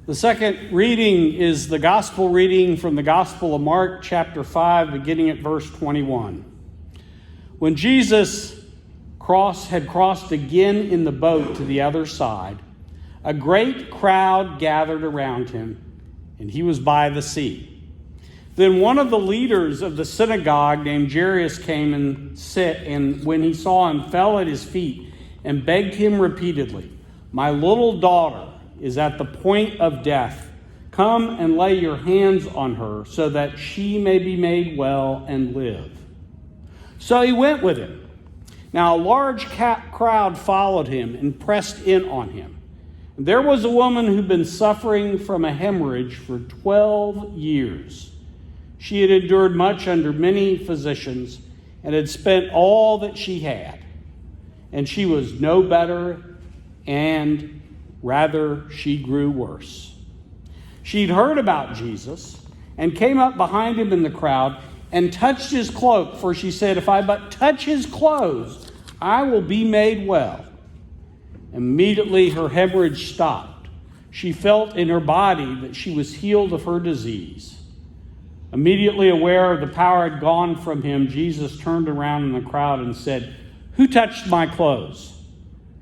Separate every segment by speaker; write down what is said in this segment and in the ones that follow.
Speaker 1: The second reading is the gospel reading from the Gospel of Mark, chapter 5, beginning at verse 21. When Jesus had crossed again in the boat to the other side, a great crowd gathered around him, and he was by the sea. Then one of the leaders of the synagogue named Jairus came and when he saw him, fell at his feet and begged him repeatedly, "My little daughter is at the point of death. Come and lay your hands on her so that she may be made well and live." So he went with him. Now a large crowd followed him and pressed in on him. There was a woman who'd been suffering from a hemorrhage for 12 years. She had endured much under many physicians and had spent all that she had. And she was no better, and rather, she grew worse. She'd heard about Jesus and came up behind him in the crowd and touched his cloak, for she said, "If I but touch his clothes, I will be made well." Immediately her hemorrhage stopped. She felt in her body that she was healed of her disease. Immediately aware of the power had gone from him, Jesus turned around in the crowd and said, "Who touched my clothes?"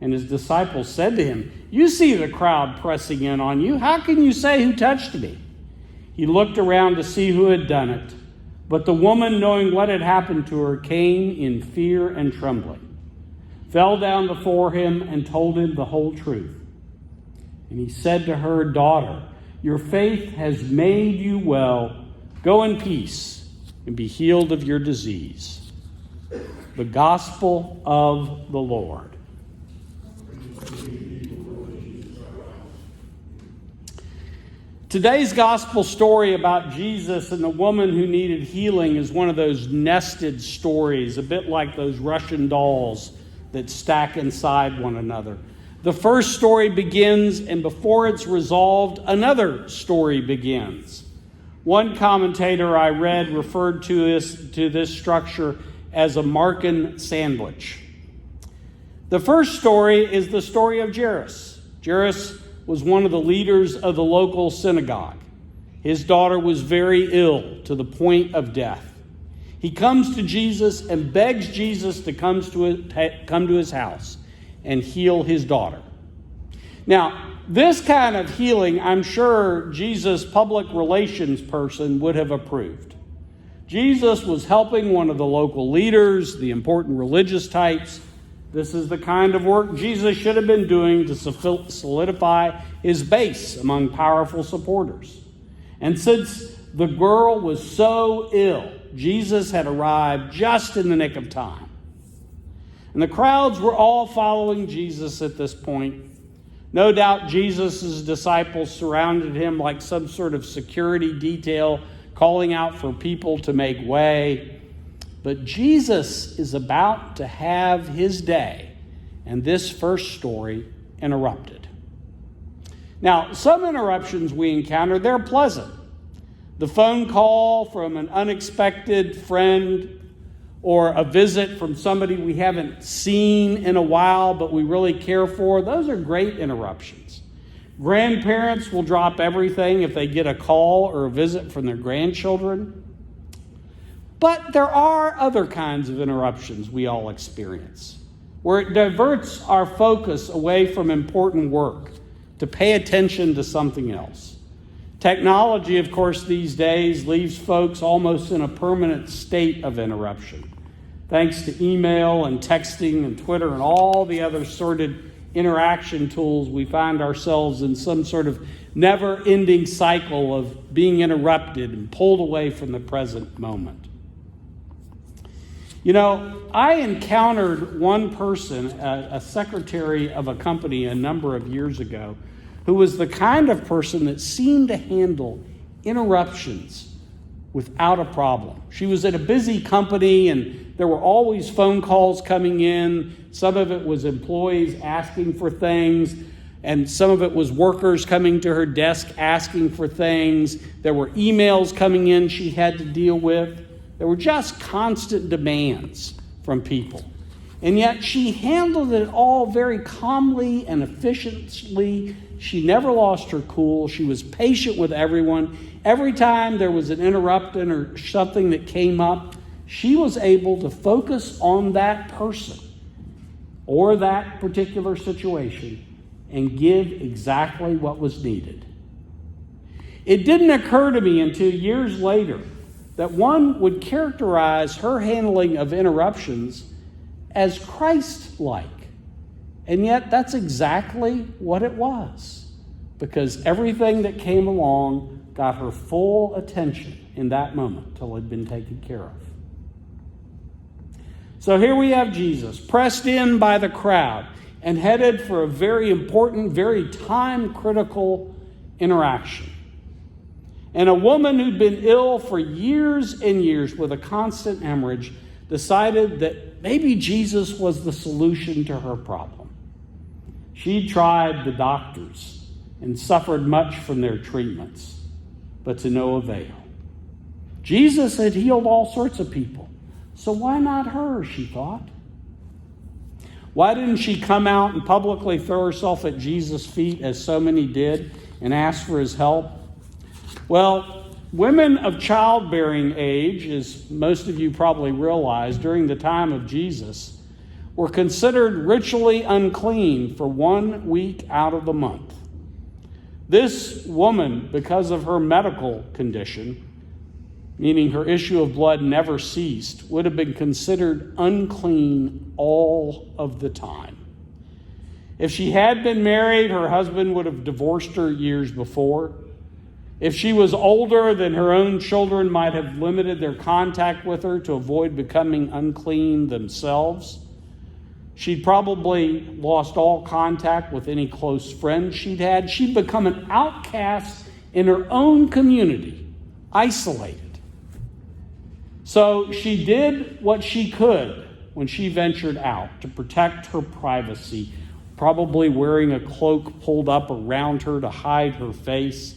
Speaker 1: And his disciples said to him, "You see the crowd pressing in on you. How can you say, 'Who touched me?'" He looked around to see who had done it. But the woman, knowing what had happened to her, came in fear and trembling, fell down before him and told him the whole truth. And he said to her, "Daughter, your faith has made you well. Go in peace and be healed of your disease." The Gospel of the Lord. Today's gospel story about Jesus and the woman who needed healing is one of those nested stories, a bit like those Russian dolls that stack inside one another. The first story begins, and before it's resolved, another story begins. One commentator I read referred to this structure as a Markan sandwich. The first story is the story of Jairus. Jairus was one of the leaders of the local synagogue. His daughter was very ill to the point of death. He comes to Jesus and begs Jesus to come to his house and heal his daughter. Now, this kind of healing, I'm sure Jesus' public relations person would have approved. Jesus was helping one of the local leaders, the important religious types. This is the kind of work Jesus should have been doing to solidify his base among powerful supporters. And since the girl was so ill, Jesus had arrived just in the nick of time. And the crowds were all following Jesus at this point. No doubt Jesus' disciples surrounded him like some sort of security detail, calling out for people to make way. But Jesus is about to have his day, and this first story interrupted. Now, some interruptions we encounter, they're pleasant. The phone call from an unexpected friend, or a visit from somebody we haven't seen in a while but we really care for, those are great interruptions. Grandparents will drop everything if they get a call or a visit from their grandchildren. But there are other kinds of interruptions we all experience, where it diverts our focus away from important work to pay attention to something else. Technology, of course, these days leaves folks almost in a permanent state of interruption. Thanks to email and texting and Twitter and all the other sordid interaction tools, we find ourselves in some sort of never-ending cycle of being interrupted and pulled away from the present moment. You know, I encountered one person, a secretary of a company a number of years ago, who was the kind of person that seemed to handle interruptions without a problem. She was at a busy company and there were always phone calls coming in. Some of it was employees asking for things, and some of it was workers coming to her desk asking for things. There were emails coming in she had to deal with. There were just constant demands from people. And yet she handled it all very calmly and efficiently. She never lost her cool. She was patient with everyone. Every time there was an interruption or something that came up, she was able to focus on that person or that particular situation and give exactly what was needed. It didn't occur to me until years later that one would characterize her handling of interruptions as Christ-like. And yet that's exactly what it was, because everything that came along got her full attention in that moment till it had been taken care of. So here we have Jesus pressed in by the crowd and headed for a very important, very time-critical interaction. And a woman who'd been ill for years and years with a constant hemorrhage decided that maybe Jesus was the solution to her problem. She tried the doctors and suffered much from their treatments, but to no avail. Jesus had healed all sorts of people, so why not her, she thought. Why didn't she come out and publicly throw herself at Jesus' feet, as so many did, and ask for his help? Well, women of childbearing age, as most of you probably realize, during the time of Jesus, were considered ritually unclean for 1 week out of the month. This woman, because of her medical condition, meaning her issue of blood never ceased, would have been considered unclean all of the time. If she had been married, her husband would have divorced her years before. If she was older, then her own children might have limited their contact with her to avoid becoming unclean themselves. She'd probably lost all contact with any close friends she'd had. She'd become an outcast in her own community, isolated. So she did what she could when she ventured out to protect her privacy, probably wearing a cloak pulled up around her to hide her face,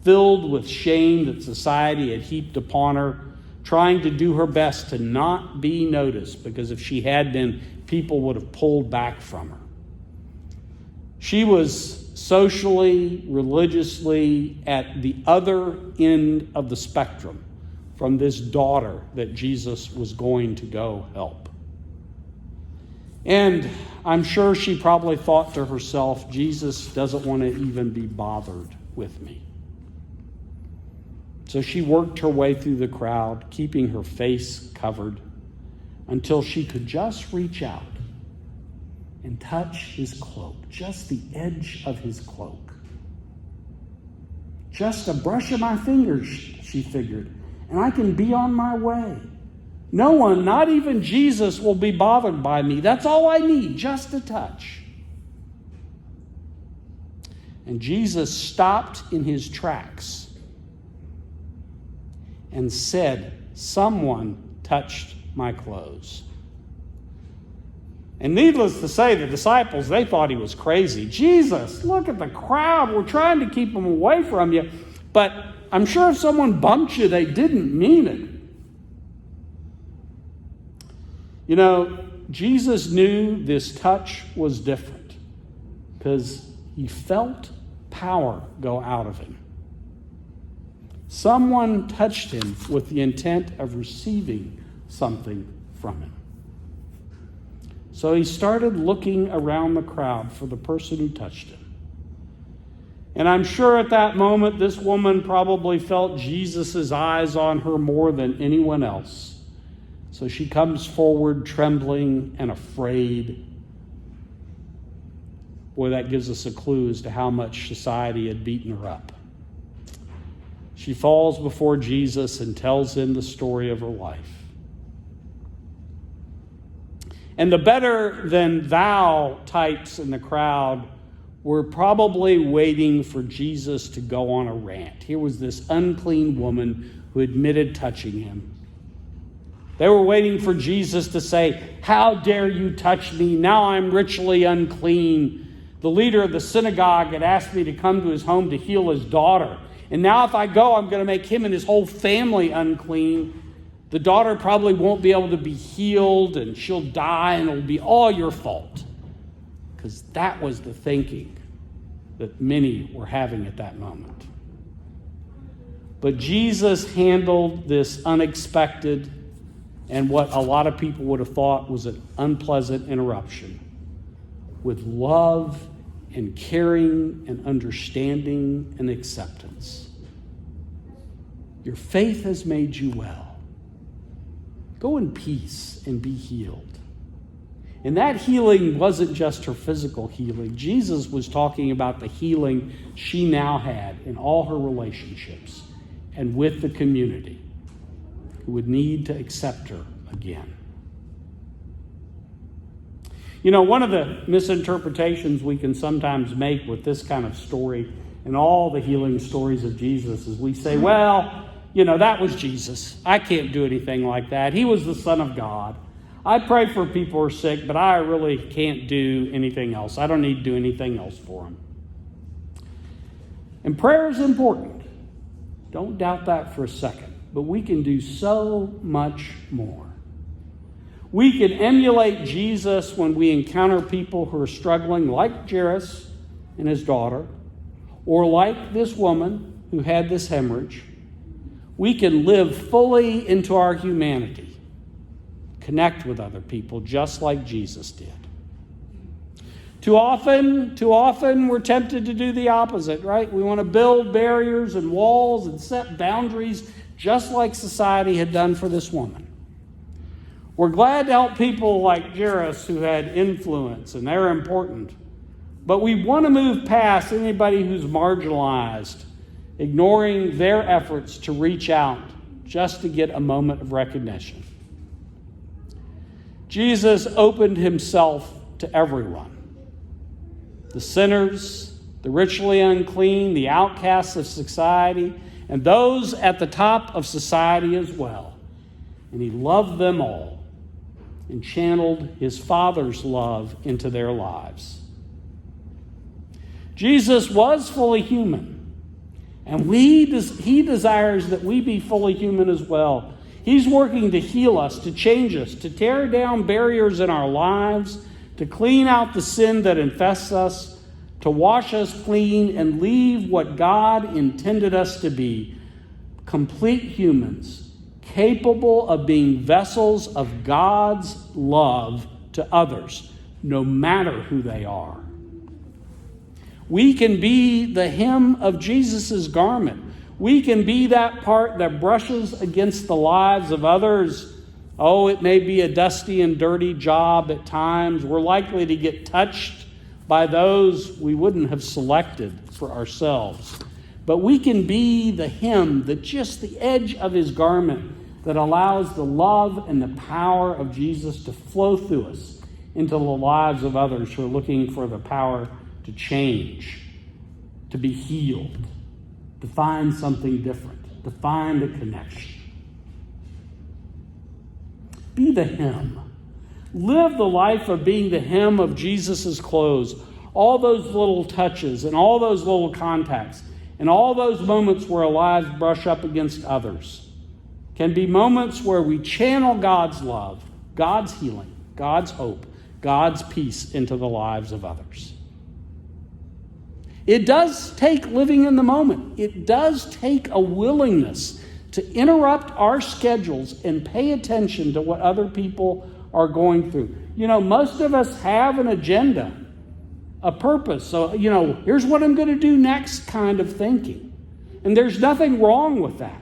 Speaker 1: filled with shame that society had heaped upon her, trying to do her best to not be noticed, because if she had been, people would have pulled back from her. She was socially, religiously at the other end of the spectrum from this daughter that Jesus was going to go help. And I'm sure she probably thought to herself, Jesus doesn't want to even be bothered with me. So she worked her way through the crowd, keeping her face covered, until she could just reach out and touch his cloak, just the edge of his cloak. Just a brush of my fingers, she figured, and I can be on my way. No one, not even Jesus, will be bothered by me. That's all I need, just a touch. And Jesus stopped in his tracks and said, "Someone touched my clothes." And needless to say, the disciples, they thought he was crazy. Jesus, look at the crowd. We're trying to keep them away from you. But I'm sure if someone bumped you, they didn't mean it. You know, Jesus knew this touch was different because he felt power go out of him. Someone touched him with the intent of receiving something from him. So he started looking around the crowd for the person who touched him. And I'm sure at that moment, this woman probably felt Jesus' eyes on her more than anyone else. So she comes forward trembling and afraid. Boy, that gives us a clue as to how much society had beaten her up. She falls before Jesus and tells him the story of her life. And the better than thou types in the crowd were probably waiting for Jesus to go on a rant. Here was this unclean woman who admitted touching him. They were waiting for Jesus to say, "How dare you touch me? Now I'm ritually unclean. The leader of the synagogue had asked me to come to his home to heal his daughter. And now if I go, I'm going to make him and his whole family unclean." The daughter probably won't be able to be healed, and she'll die, and it'll be all your fault. Because that was the thinking that many were having at that moment. But Jesus handled this unexpected and what a lot of people would have thought was an unpleasant interruption with love and caring and understanding and acceptance. Your faith has made you well. Go in peace and be healed. And that healing wasn't just her physical healing. Jesus was talking about the healing she now had in all her relationships and with the community who would need to accept her again. You know, one of the misinterpretations we can sometimes make with this kind of story and all the healing stories of Jesus is we say, well, you know, that was Jesus. I can't do anything like that. He was the Son of God. I pray for people who are sick, but I really can't do anything else. I don't need to do anything else for them. And prayer is important. Don't doubt that for a second. But we can do so much more. We can emulate Jesus when we encounter people who are struggling, like Jairus and his daughter, or like this woman who had this hemorrhage. We can live fully into our humanity, connect with other people just like Jesus did. Too often we're tempted to do the opposite, right? We want to build barriers and walls and set boundaries just like society had done for this woman. We're glad to help people like Jairus who had influence, and they're important. But we want to move past anybody who's marginalized, ignoring their efforts to reach out just to get a moment of recognition. Jesus opened himself to everyone. The sinners, the ritually unclean, the outcasts of society, and those at the top of society as well. And he loved them all and channeled his Father's love into their lives. Jesus was fully human, and he desires that we be fully human as well. He's working to heal us, to change us, to tear down barriers in our lives, to clean out the sin that infests us, to wash us clean and leave what God intended us to be, complete humans, capable of being vessels of God's love to others, no matter who they are. We can be the hem of Jesus' garment. We can be that part that brushes against the lives of others. Oh, it may be a dusty and dirty job at times. We're likely to get touched by those we wouldn't have selected for ourselves. But we can be the hem, just the edge of his garment that allows the love and the power of Jesus to flow through us into the lives of others who are looking for the power to change, to be healed, to find something different, to find a connection. Be the hem. Live the life of being the hem of Jesus' clothes. All those little touches and all those little contacts and all those moments where our lives brush up against others can be moments where we channel God's love, God's healing, God's hope, God's peace into the lives of others. It does take living in the moment. It does take a willingness to interrupt our schedules and pay attention to what other people are going through. You know, most of us have an agenda, a purpose. So, here's what I'm going to do next kind of thinking. And there's nothing wrong with that.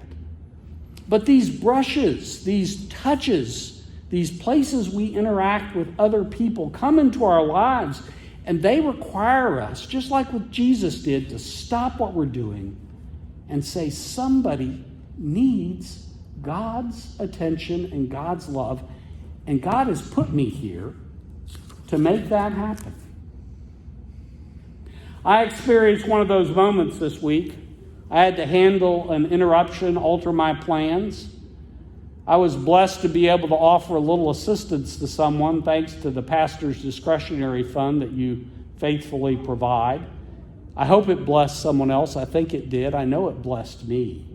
Speaker 1: But these brushes, these touches, these places we interact with other people come into our lives, and they require us, just like what Jesus did, to stop what we're doing and say, somebody needs God's attention and God's love, and God has put me here to make that happen. I experienced one of those moments this week. I had to handle an interruption, alter my plans. I was blessed to be able to offer a little assistance to someone thanks to the pastor's discretionary fund that you faithfully provide. I hope it blessed someone else. I think it did. I know it blessed me.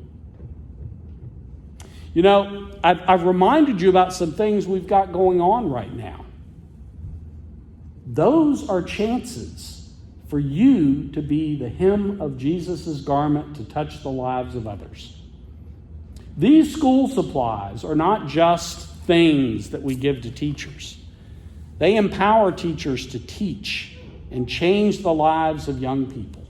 Speaker 1: You know, I've reminded you about some things we've got going on right now. Those are chances for you to be the hem of Jesus' garment to touch the lives of others. These school supplies are not just things that we give to teachers. They empower teachers to teach and change the lives of young people.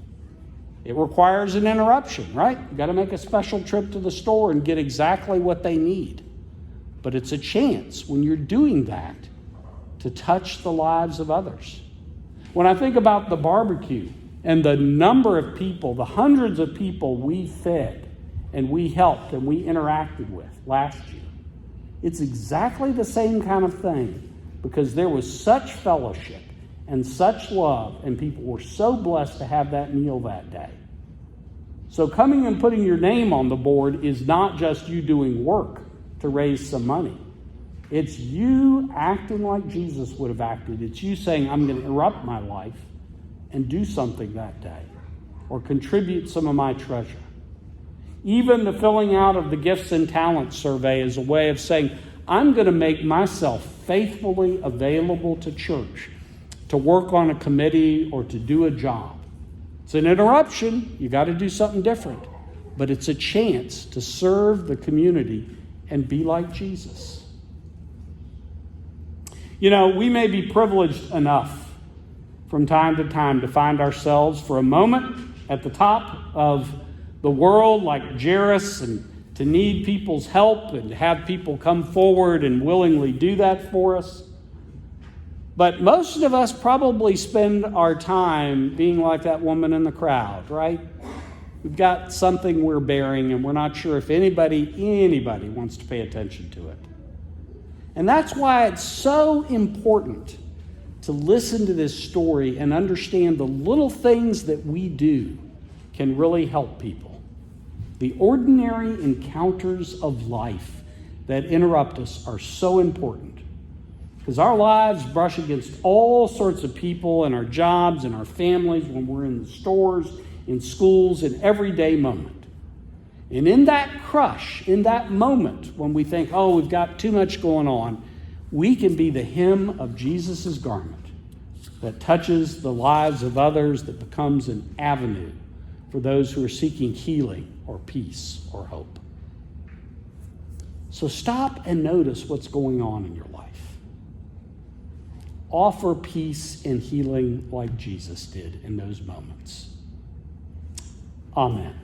Speaker 1: It requires an interruption, right? You've got to make a special trip to the store and get exactly what they need. But it's a chance when you're doing that to touch the lives of others. When I think about the barbecue and the number of people, the hundreds of people we fed and we helped and we interacted with last year, it's exactly the same kind of thing, because there was such fellowship and such love, and people were so blessed to have that meal that day. So coming and putting your name on the board is not just you doing work to raise some money. It's you acting like Jesus would have acted. It's you saying, I'm going to interrupt my life and do something that day, or contribute some of my treasure. Even the filling out of the gifts and talents survey is a way of saying, I'm going to make myself faithfully available to church, to work on a committee or to do a job. It's an interruption. You got to do something different. But it's a chance to serve the community and be like Jesus. You know, we may be privileged enough from time to time to find ourselves for a moment at the top of the world like Jairus, and to need people's help and to have people come forward and willingly do that for us. But most of us probably spend our time being like that woman in the crowd, right? We've got something we're bearing, and we're not sure if anybody wants to pay attention to it. And that's why it's so important to listen to this story and understand the little things that we do can really help people. The ordinary encounters of life that interrupt us are so important, because our lives brush against all sorts of people and our jobs and our families when we're in the stores, in schools, in everyday moment. And in that crush, in that moment when we think, oh, we've got too much going on, we can be the hem of Jesus' garment that touches the lives of others, that becomes an avenue for those who are seeking healing or peace or hope. So stop and notice what's going on in your life. Offer peace and healing like Jesus did in those moments. Amen.